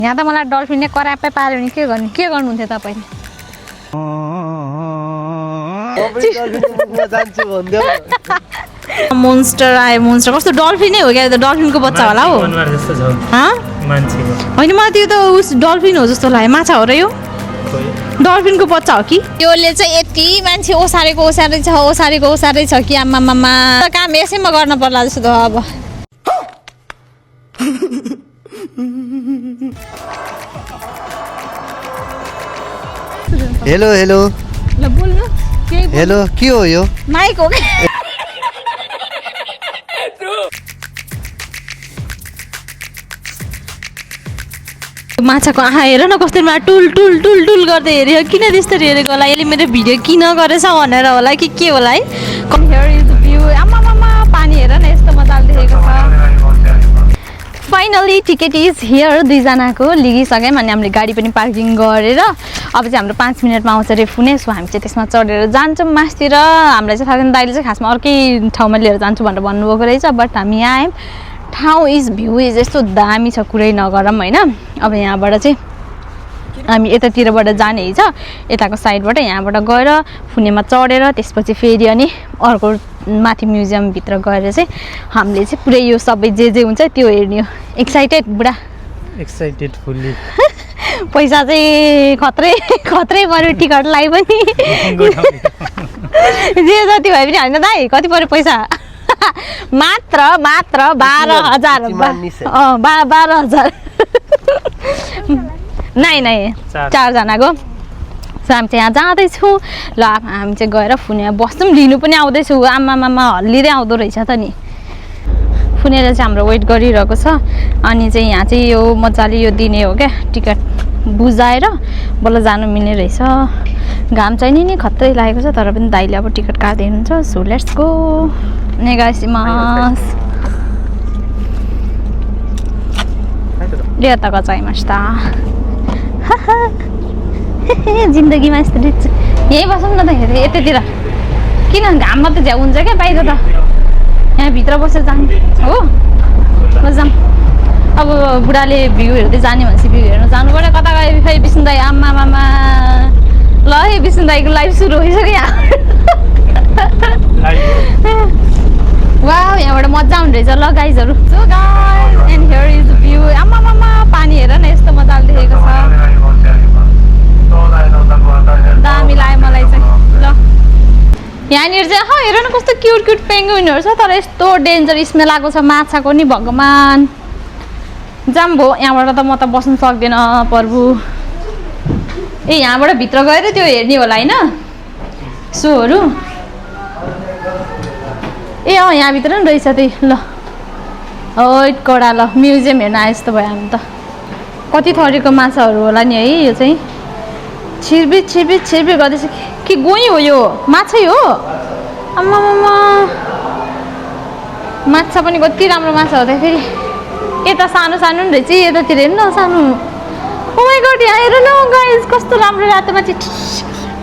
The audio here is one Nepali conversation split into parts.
यहाँ त मलाई डल्फिनले करापै पार्यो भने के गर्नुहुन्थ्यो तपाईले मोन्स्टर आयो मोन्स्टर कस्तो डल्फिनै हो क्या डल्फिनको बच्चा होला हो होइन मलाई त्यो त उस डल्फिन हो जस्तो लाग्यो माछा हो र यो डल्फिनको बच्चा हो कि योले चाहिँ यति मान्छे ओसारेको छ कि आमामामा काम यसैमा गर्न पर्ला जस्तो अब हेलो हेलो ल बोल्नु हेलो के हो यो माइक हो माछाको आँखा हेर न कस्तो टुल टुल टुल टुल गर्दै हेऱ्यो किन त्यस्तरी हेरेको होला यसले मेरो भिडियो किन गरेछ भनेर होला कि के होला है हियर इज द भ्यू आमामामा पानी हेर न यस्तो मजाले देखेको छ फाइनली टिकट इज हियर दुईजनाको लिगिसक्यौँ अनि हामीले गाडी पनि पार्किङ गरेर अब चाहिँ हाम्रो 5 मिनटमा आउँछ रेफुने सो हामी चाहिँ त्यसमा चढेर जान्छौँ मासतिर हामीलाई चाहिँ थाहा छैन दाइले चाहिँ खासमा अर्कै ठाउँमा लिएर जान्छु भनेर भन्नुभएको रहेछ बट हामी यहाँ आयौँ ठाउँ इज भ्यू इज यस्तो दामी छ कुरै नगरौँ होइन अब यहाँबाट चाहिँ हामी यतातिरबाट जाने छ यताको साइडबाट यहाँबाट गएर फुनेमा चढेर त्यसपछि फेरि अनि अर्को माथि म्युजियमभित्र गएर चाहिँ हामीले चाहिँ पुरै यो सबै जे हुन्छ त्यो हेर्ने हो एक्साइटेड बुढा एक्साइटेड फुल्ली पैसा चाहिँ खत्रै पऱ्यो टिकटलाई पनि जे जति भयो पनि होइन दाइ कति पऱ्यो पैसा मात्र 12,000 12,000 नै 4 जनाको सो हामी चाहिँ यहाँ जाँदैछु ल हामी चाहिँ गएर फुनेमा बस्छौँ लिनु पनि आउँदैछु आमामामा हल्लिँदै आउँदो रहेछ त नि फुनेर चाहिँ हाम्रो वेट गरिरहेको छ अनि चाहिँ यहाँ चाहिँ यो मजाले यो दिने हो क्या टिकट बुझाएर बल्ल जानु मिल्ने रहेछ घाम चाहिँ नि खत्रै लागेको छ तर पनि दाइले अब टिकट काट्दै हुनुहुन्छ सो लेट्स गो नेगासिमास यता गजाइमास्ता जिन्दगीमा यस्तो रिच यहीँ बसौँ न त यतातिर किन घाममा त झ्याउ हुन्छ क्या बाहिर त यहाँ भित्र बसेर जानु हो बजाम अब बुढाले भ्यू हेर्दै जाने भनेपछि भ्यू हेर्नु जानु पऱ्यो कता गयो खै विष्णु दाई आमामामा ल है विष्णु दाईको लाइभ सुरु भइसक्यो यहाँ वाउ यहाँबाट मजा आउने रहेछ ल गाइजहरू so guys and here is the view आमामामा पानी हेर न यस्तो मजाले देखेको छ दामी लाग्यो मलाई चाहिँ ल यहाँनिर चाहिँ हेर न कस्तो क्युट पेङ्गुइनहरू छ तर यस्तो डेन्जर स्मेल आएको छ माछाको नि भगवान जाम भो यहाँबाट त म त बस्नु सक्दैन प्रभु ए यहाँबाट भित्र गएर त्यो हेर्ने होला होइन सोहरू ए यहाँभित्र नि रहेछ त्यही ल कडा ल म्युजियम हेर्न आयो जस्तो भयो हामी त कति थरीको माछाहरू होला नि है यो चाहिँ छिर्बिट गर्दैछ कि गोही हो यो माछै हो आमामामा माछा पनि कति राम्रो माछा हो त फेरि यता सानो नि रहेछ यतातिर हेर्नु न सानो ओ माइ गॉड यहाँ हेर न गाइस कस्तो राम्रो रातो माछा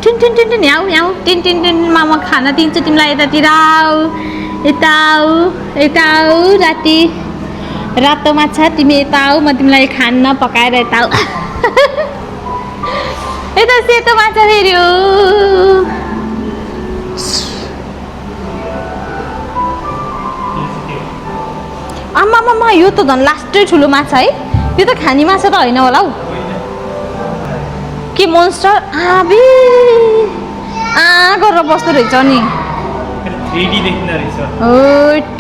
टिन याउ टिन मामा खाना दिन्छु तिमीलाई यतातिर यता आऊ राति रातो माछा तिमी यता आऊ म तिमीलाई खाना पकाएर यता आऊ यता सेतो माछा फेरि हो आमामामा यो त झन् लास्टै ठुलो माछा है यो त खाने माछा त होइन होला हौ के मोन्स्टर आबी गरेर बस्दो रहेछ नि 3D देखिँदो रहेछ ओट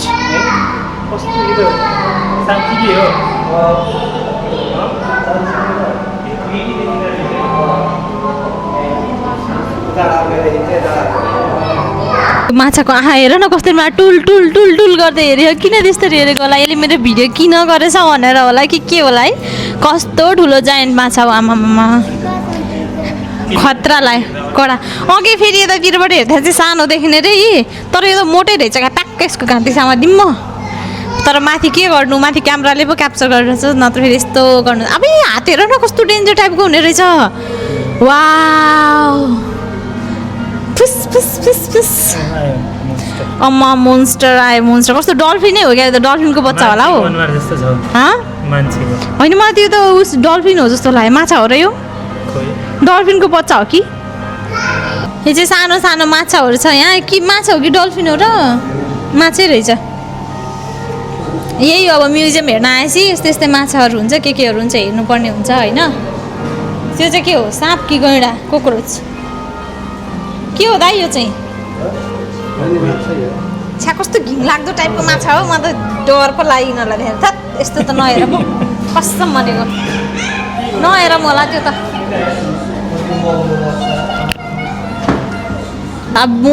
कस्तो यो साँच्चै हो माछाको आँखा हेर न कस्तो टुल टुल टुल टुल गर्दै हेऱ्यो किन त्यस्तरी हेरेको होला यसले मेरो भिडियो किन गरेछ भनेर होला कि के होला है कस्तो ठुलो जायन्ट माछा हो आमामामा खतरालाई कडा अघि फेरि यतातिरबाट हेर्दा चाहिँ सानो देखिने रे तर यो त मोटै रहेछ क्या ट्याक्क यसको घाँटी सामा दिम्म तर माथि के गर्नु माथि क्यामेराले पो क्याप्चर गरिरहेछ नत्र फेरि यस्तो गर्नु अब हात हेर न कस्तो डेन्जर टाइपको हुने रहेछ वाउ फुस अम्मा मोन्स्टर आयो मोन्स्टर कस्तो डल्फिनै हो क्या डल्फिनको बच्चा होला हो मान्छे हो होइन मलाई त्यो त उस डल्फिन हो जस्तो लाग्यो माछा हो र यो खोइ डल्फिनको बच्चा हो कि यो चाहिँ सानो सानो माछाहरू छ यहाँ कि माछा हो कि डल्फिन हो र माछै रहेछ यही हो अब म्युजियम हेर्न आएपछि यस्तै यस्तै माछाहरू हुन्छ केहरू हुन्छ हेर्नुपर्ने हुन्छ होइन त्यो चाहिँ के हो साँप कि गैँडा कोक्रोच के हो दाइ यो चाहिँ छ्या कस्तो घिनलाग्दो टाइपको माछा हो म त डर पो लाग्यो यिनीहरूलाई देखेर थत् यस्तो त नहेर पो कसम भनेको नहेर होला त्यो त अब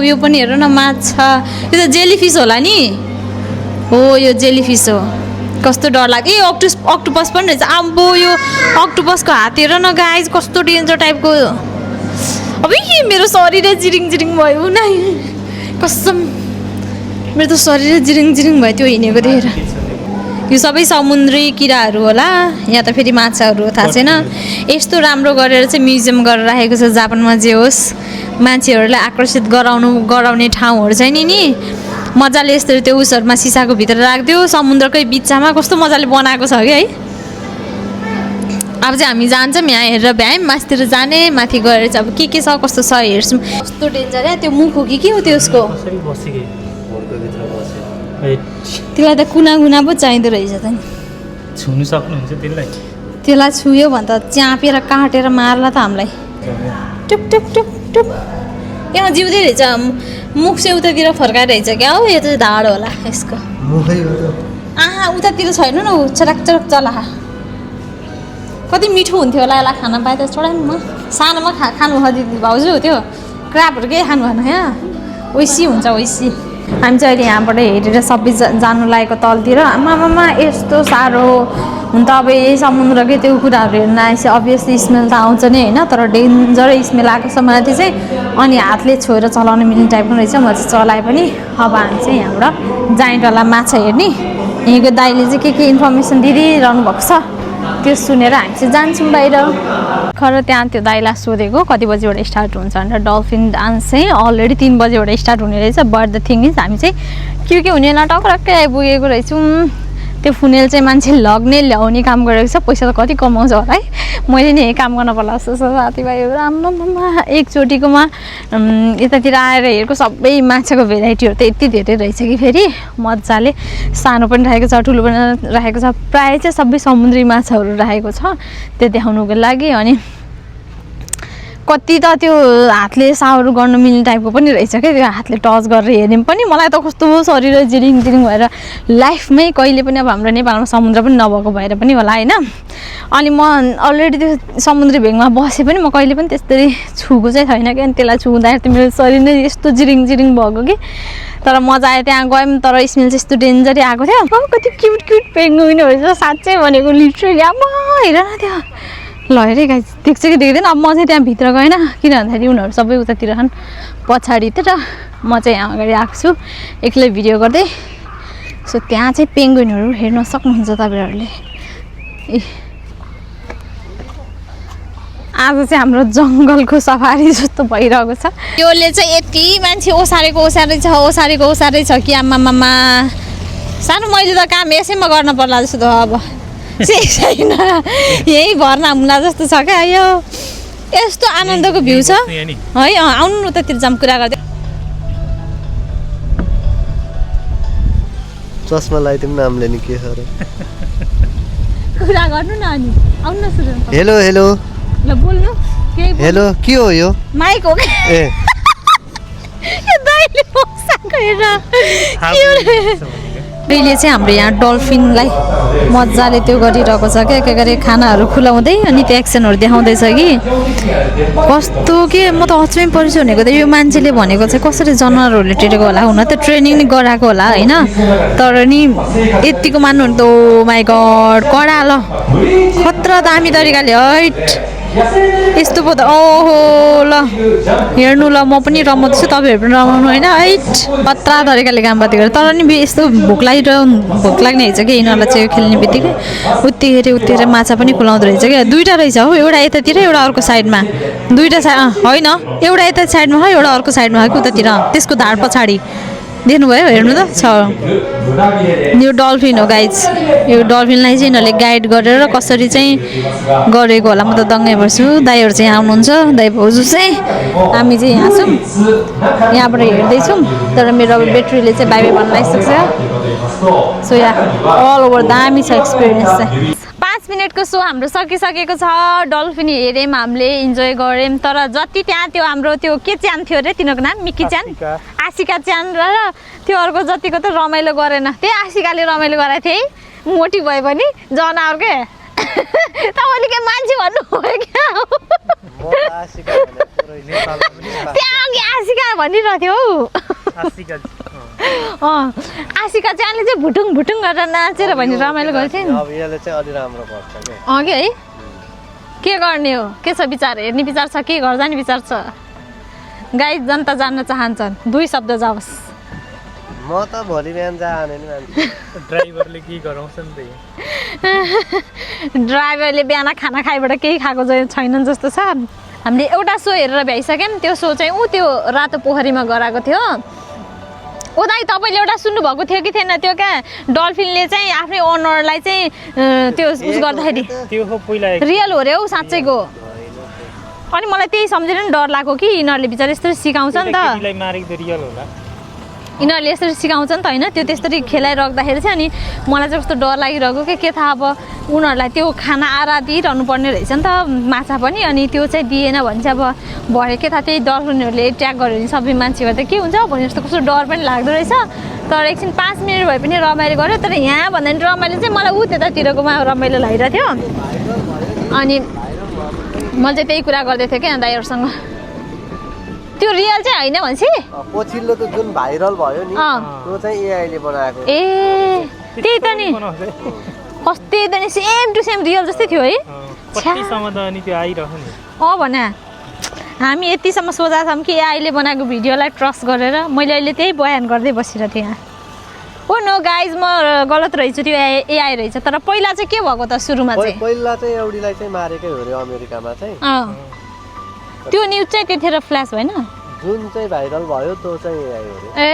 यो पनि हेर न माछा यो त जेलीफिस होला नि हो यो जेलीफिस हो कस्तो डर लाग्यो ए अक्टोपस पनि रहेछ आम्बो यो अक्टोपसको हात हेर न गाइज कस्तो डेन्जर टाइपको अब मेरो शरीरै जिरिङ जिरिङ भयो न कसम मेरो त शरीरै जिरिङ जिरिङ भयो त्यो हिँडेको देखेर यो सबै समुद्री किराहरू होला यहाँ त फेरि माछाहरू थाहा छैन यस्तो राम्रो गरेर चाहिँ म्युजियम गरेर राखेको छ जापानमा जे होस् मान्छेहरूलाई आकर्षित गराउने ठाउँहरू छैन नि मजाले यस्तो त्यो उसहरूमा सिसाको भित्र राखिदियो समुद्रकै बिचमा कस्तो मजाले बनाएको छ कि है अब चाहिँ हामी जान्छौँ यहाँ हेरेर भ्यायौँ माथितिर जाने माथि गएर चाहिँ अब के छ कस्तो छ हेर्छौँ कस्तो डेन्जर या त्यो मुख हो कि के हो त्यो उसको कसरी बसेकै त्यसलाई त कुना कुना पो चाहिँदो रहेछ त नि छुनु सक्नुहुन्छ त्यसलाई त्यसलाई छुयो भने त च्यापेर काटेर मार्ला त हामीलाई टुक टुक टुक टुक यहाँ जिउँदै रहेछ मुख चाहिँ उतातिर फर्काएर रहेछ क्या हो यो चाहिँ ढाड होला यसको आहा उतातिर छैन न ऊ चराक चराक चलाहा कति मिठो हुन्थ्यो होला यसलाई खाना पाए त छोडानु म सानोमा खानु दिदी भाउजू त्यो क्राबहरू केही खानु भएन यहाँ ओइसी हुन्छ ओइसी हामी चाहिँ अहिले यहाँबाट हेरेर सबै जानु लागेको तलतिर आमामा यस्तो साह्रो हुन त अब यही समुद्रकै त्यो कुराहरू हेर्न आएपछि अभियसली स्मेल त आउँछ नि होइन तर डेन्जरै स्मेल आएको छ माथि चाहिँ अनि हातले छोएर चलाउन मिल्ने टाइपको रहेछ म चाहिँ चलाएँ पनि अब हामी चाहिँ यहाँबाट जाइन्टवाला माछा हेर्ने यहीँको दाइले चाहिँ के इन्फर्मेसन दिइरहनु भएको छ त्यो सुनेर हामी चाहिँ जान्छौँ बाहिर खर त्यहाँ त्यो दाइलाई सोधेको कति बजीबाट स्टार्ट हुन्छ भनेर डल्फिन डान्स चाहिँ अलरेडी 3 बजीबाट स्टार्ट हुने रहेछ बट द थिङ इज हामी चाहिँ के हुने टक्रक्कै आइपुगेको रहेछौँ त्यो फुनेल चाहिँ मान्छे लग्ने ल्याउने काम गरेको छ पैसा त कति कमाउँछ होला है मैले नि यही काम गर्न पर्ला जस्तो छ साथीभाइहरू आम्मामा एकचोटिकोमा यतातिर आएर हेरेको सबै माछाको भेराइटीहरू त यति धेरै रहेछ कि फेरि मजाले सानो पनि राखेको छ ठुलो पनि राखेको छ प्रायः चाहिँ सबै समुद्री माछाहरू राखेको छ त्यो देखाउनुको लागि अनि कति त त्यो हातले साउहरू गर्नु मिल्ने टाइपको पनि रहेछ क्या त्यो हातले टच गरेर हेर्ने पनि मलाई त कस्तो शरीर जिरिङ जिरिङ भएर लाइफमै कहिले पनि अब हाम्रो नेपालमा समुद्र पनि नभएको भएर पनि होला होइन अनि म अलरेडी त्यो समुद्री भेगमा बसे पनि म कहिले पनि त्यस्तरी छुएको चाहिँ छैन कि अनि त्यसलाई छुँदाखेरि त मेरो शरीर नै यस्तो जिरिङ जिरिङ भएको कि तर मजा आयो त्यहाँ गयौँ तर स्मेल चाहिँ यस्तो डेन्जरै आएको थियो कति क्युट क्युट पेङ्गुइनहरू छ साँच्चै भनेको लिटरली अब हेर न त्यो ल हेरेँ गाई देख्छ कि देख्दैन अब म चाहिँ त्यहाँ भित्र गएन किन भन्दाखेरि उनीहरू सबै उतातिर छन् पछाडि त म चाहिँ यहाँ अगाडि आएको छु एक्लै भिडियो गर्दै सो त्यहाँ चाहिँ पेङ्गुइनहरू हेर्न सक्नुहुन्छ तपाईँहरूले ए आज चाहिँ हाम्रो जङ्गलको सफारी जस्तो भइरहेको छ योले चाहिँ यति मान्छे ओसारेको छ कि आमामामा सानो मैले त काम यसैमा गर्न पर्ला जस्तो त अब छैन यही भर्ना हुला जस्तो छ क्या यो यस्तो आनन्दको भ्यू छ है आउनु न उतातिर जाम कुरा गर्दै चस्मा लगाइदिउँ न हामीले नि के छ र कुरा गर्नु न अनि आउनु न सुरु हेलो हेलो ल बोल्नु केही हेलो के हो यो माइक हो के ए यो दाइले बसाएको हेर अहिले चाहिँ हाम्रो यहाँ डल्फिनलाई मजाले त्यो गरिरहेको छ क्या के गरे खानाहरू खुलाउँदै अनि त्यो एक्सनहरू देखाउँदैछ कि कस्तो के म त अचम्मै परिसु भनेको त यो मान्छेले भनेको चाहिँ कसरी जनावरहरूले टेरेको होला हुन त ट्रेनिङ नै गराएको होला होइन तर नि यतिको मान्नु भने त ओ माई गड कडा ल खतरा दामी तरिकाले हैट यस्तो पो त ओहो ल हेर्नु ल म पनि रमाउँदैछु तपाईँहरू पनि रमाउनु होइन हैट खतरा तरिकाले काम पाती गरेर तर नि यस्तो भोक लाग्ने रहेछ कि यिनीहरूलाई चाहिँ खेल्ने बित्तिकै उत्तिखेर माछा पनि खुलाउँदो रहेछ क्या दुईवटा रहेछ हो एउटा यतातिर एउटा अर्को साइडमा दुईवटा होइन एउटा यता साइडमा हो एउटा अर्को साइडमा हो कि उतातिर त्यसको धार पछाडि देख्नुभयो हेर्नु त छ यो डल्फिन हो गाइज यो डल्फिनलाई चाहिँ यिनीहरूले गाइड गरेर कसरी चाहिँ गरेको होला म त दङ्गै पर्छु दाइहरू चाहिँ यहाँ आउनुहुन्छ दाइ भाउजू चाहिँ हामी चाहिँ यहाँ छौँ यहाँबाट हेर्दैछौँ तर मेरो अब ब्याट्रीले चाहिँ बाई बाई भन्न लागिसक्छ सो या अल ओभर दामी छ एक्सपिरियन्स चाहिँ 5 मिनटको सो हाम्रो सकिसकेको छ डल्फिन हेऱ्यौँ हामीले इन्जोय गऱ्यौँ तर जति त्यहाँ त्यो हाम्रो त्यो के च्यान थियो अरे तिनीहरूको नाम मिक्की च्यान आशिका च्यान र त्यो अर्को जतिको त रमाइलो गरेन त्यही आशिकाले रमाइलो गराएको थिएँ है मोटी भए पनि जनावर के तपाईँले के मान्छे भन्नुभयो क्या त्यहाँ अघि आशिका भनिरहेको थियो हौ आशिका च्यानले चाहिँ भुटुङ भुटुङ गरेर नाचेर भने रमाइलो गर्थ्यो नि अघि है के गर्ने हो के छ विचार हेर्ने विचार छ के घर जाने विचार छ गाई जनता जान्न चाहन्छन् 2 शब्द जाओस् म त भोलि बिहान जाने नि मान्छे ड्राइभरले के गराउँछ नि त ड्राइभरले बिहान खाना खाएबाट केही खाएको छैनन् जस्तो छ हामीले एउटा सो हेरेर भ्याइसक्यौँ त्यो सो चाहिँ ऊ त्यो रातो पोखरीमा गराएको थियो ओ दाइ तपाईँले एउटा सुन्नुभएको थियो कि थिएन त्यो क्या डल्फिनले चाहिँ आफ्नै ओनरलाई चाहिँ त्यो उस गर्दाखेरि त्यो हो पहिला रियल हो रे हौ साँच्चैको अनि मलाई त्यही सम्झेर नि डर लाग्यो कि यिनीहरूले बिचारा यसरी सिकाउँछ नि त मारेको त रियल होला यिनीहरूले यसरी सिकाउँछ नि त होइन त्यो त्यसरी खेलाइराख्दाखेरि चाहिँ अनि मलाई चाहिँ कस्तो डर लागिरहेको के थाहा अब उनीहरूलाई त्यो खाना आरा दिइरहनु पर्ने रहेछ नि त माछा पनि अनि त्यो चाहिँ दिएन भने चाहिँ अब भरे के थाहा त्यही डल्फिनहरूले ट्याग गर्यो भने सबै मान्छेहरू त के हुन्छ भने जस्तो कस्तो डर पनि लाग्दो रहेछ तर एकछिन 5 मिनट भए पनि रमाइलो गऱ्यो तर यहाँ भन्दा नि रमाइलो चाहिँ मलाई ऊ त्यतातिरकोमा रमाइलो लागिरहेको थियो अनि मैले चाहिँ त्यही कुरा गर्दै थिएँ क्या दाइहरूसँग त्यो रियल चाहिँ होइन भन्छ पछिल्लो त जुन भाइरल भयो नि त्यो चाहिँ एआईले बनाएको ए त्यही त नि कस्तै त नि सेम टु सेम रियल जस्तै थियो है कतिसम्म त अनि त्यो आइरह्यो नि भने हामी यतिसम्म सोचा छौँ कि एआईले बनाएको भिडियोलाई ट्रस्ट गरेर मैले अहिले त्यही बयान गर्दै बसिरहेको थिएँ यहाँ ओ नो गाइज म गलत रहेछु त्यो एआई रहेछ तर पहिला चाहिँ के भएको त सुरुमा चाहिँ पहिला चाहिँ एउटीलाई चाहिँ मारेकै हो रे अमेरिकामा चाहिँ त्यो न्युज चाहिँ त्यतिखेर फ्ल्यास भएन जुन चाहिँ भाइरल भयो त्यो चाहिँ एआई हो रे ए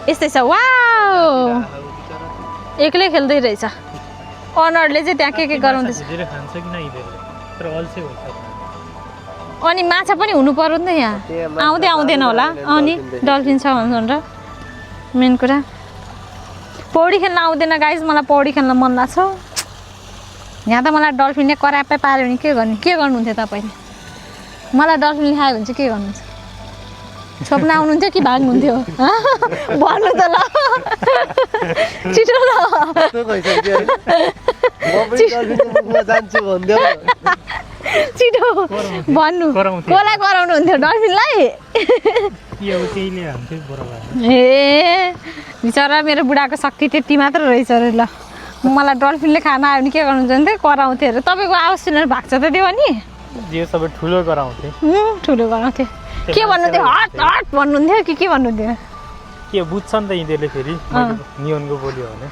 यस्तै छ वाउ एक्लै खेल्दै रहेछ अनरले चाहिँ त्यहाँ के गराउँदैछ अनि माछा पनि हुनु पर्यो नि त यहाँ आउँदैन होला अनि डल्फिन छ भनेर मेन कुरा पौडी खेल्न आउँदैन गाइज मलाई पौडी खेल्न मन लाग्छ यहाँ त मलाई डल्फिनले करापै पार्यो भने के गर्नुहुन्थ्यो तपाईँले मलाई डल्फिनले खायो भने चाहिँ के गर्नुहुन्छ छोप्न आउनुहुन्थ्यो कि भाग्नुहुन्थ्यो भन्नु त ल छिटो ल छिटो भन्नु कसलाई कराउनुहुन्थ्यो डल्फिनलाई ए बिचरा मेरो बुढाको शक्ति त्यति मात्र रहेछ अरे ल मलाई डल्फिनले खाना आयो भने के गर्नुहुन्छ भने चाहिँ कराउँथ्यो अरे तपाईँको आवाज सुनेर भाग्छ त त्यो अनि ठुलो गराउँथ्यो के भन्नुहुन्थ्यो हट हट भन्नुहुन्थ्यो कि के भन्नुहुन्थ्यो के बुझ्छ नि त यिनीहरूले फेरि नियनको बोल्यो भने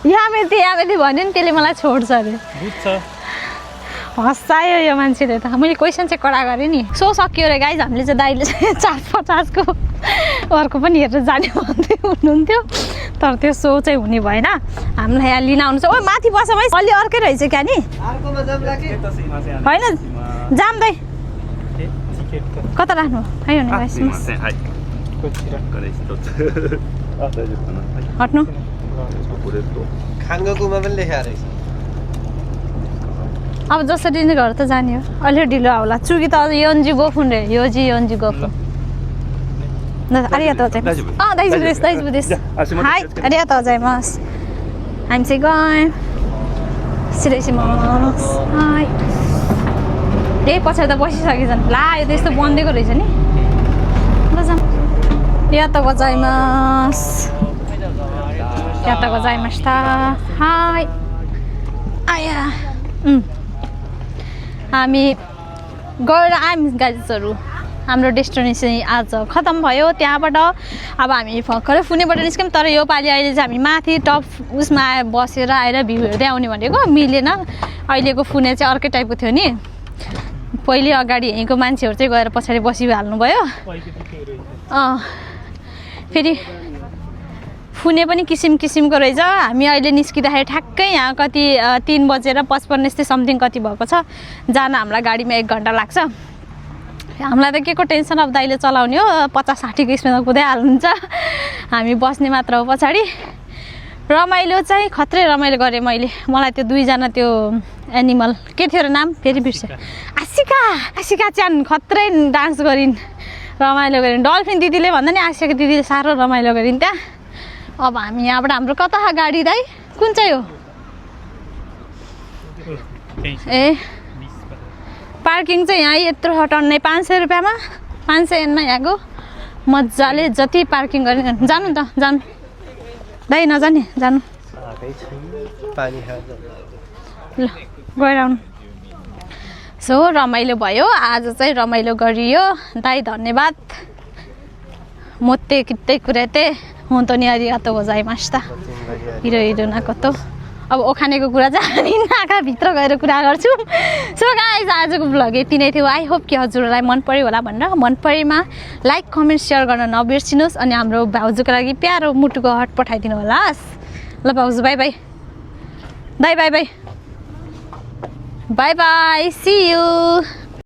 यामेते भन्यो नि त्यसले मलाई छोड्छ अरे बुझ्छ हँसायो यो मान्छेले त मैले क्वेसन चाहिँ कडा गरेँ नि सो सक्यो अरे गाइज हामीले चाहिँ दाइले चाहिँ 450को अर्को पनि हेरेर जाने भन्दै हुनुहुन्थ्यो तर त्यो सो चाहिँ हुने भएन हामीलाई यहाँ लिन आउनु छ ओ माथि बस भाइ अलि अर्कै रहेछ क्या नि होइन जाम्दै कता राख्नु है हट्नु खाङ्गोकुमा पनि लेखाएको रहेछ अब जसरी नै घर त जाने हो अलि ढिलो होला चुकी त अझ योन्जी गोफुन रे योजी योन्जी गोफुन आरियातो जाइमास दाइजु बुदेश हाई आरियातो जाइमास हामी चाहिँ गयौँ सिराइसिमास हाई ए पछाडि त बसिसकेछन् ला यो त यस्तो बन्देको रहेछ नि ल जाउँ यातो गजाइमास यातो गजाइमास त हाई आया हामी गएर आयौँ गाइजहरू हाम्रो डेस्टिनेसन आज खतम भयो त्यहाँबाट अब हामी भर्खरै फुनेबाट निस्क्यौँ तर यो पालि अहिले चाहिँ हामी माथि टप उसमा आएर बसेर आएर भ्यू हेर्दै आउने भनेको मिलेन अहिलेको फुने चाहिँ अर्कै टाइपको थियो नि पहिले अगाडि यहीँको मान्छेहरू चाहिँ गएर पछाडि बसिहाल्नु भयो फेरि फुने पनि किसिम किसिमको रहेछ हामी अहिले निस्किँदाखेरि ठ्याक्कै यहाँ कति 3 बजेर 55 यस्तै समथिङ कति भएको छ जान हामीलाई गाडीमा 1 घन्टा लाग्छ हामीलाई त के को टेन्सन अब दाइले चलाउने हो 50-60 को स्पिडमा कुदै हाल्नुहुन्छ हामी बस्ने मात्र हो पछाडि रमाइलो चाहिँ खत्रै रमाइलो गरेँ मैले मलाई त्यो 2 जना त्यो एनिमल के थियो र नाम फेरि बिर्सेँ आशिका च्यान खत्रै डान्स गरिन् रमाइलो गरिन् डल्फिन दिदीले भन्दा नि आशिका दिदीले साह्रो रमाइलो गरिन् त्यहाँ अब हामी यहाँबाट हाम्रो कता गाडी दाइ कुन चाहिँ हो ए पार्किङ चाहिँ यहाँ यत्रो टन्नै 500 रुपियाँमा 500 एनमा यहाँको मजाले जति पार्किङ गर्ने जानु त जानु दाइ नजाने जानु ल गएर आउनु सो रमाइलो भयो आज चाहिँ रमाइलो गरियो दाइ धन्यवाद मोते कित्तै कुरेते हुँतनी अरिगातो बजाइमास्ता हिरो हिरोना कतो अब ओखानेको कुरा चाहिँ हामी नाकाभित्र गएर कुरा गर्छौँ सो गाइज आजको ब्लग यति नै थियो आई होप कि हजुरलाई मन पर्यो होला भनेर मन परेमा लाइक कमेन्ट सेयर गर्न नबिर्सिनुहोस् अनि हाम्रो भाउजूको लागि प्यारो मुटुको हट पठाइदिनु होला ल भाउजू bye bye bye bye bye bye bye see you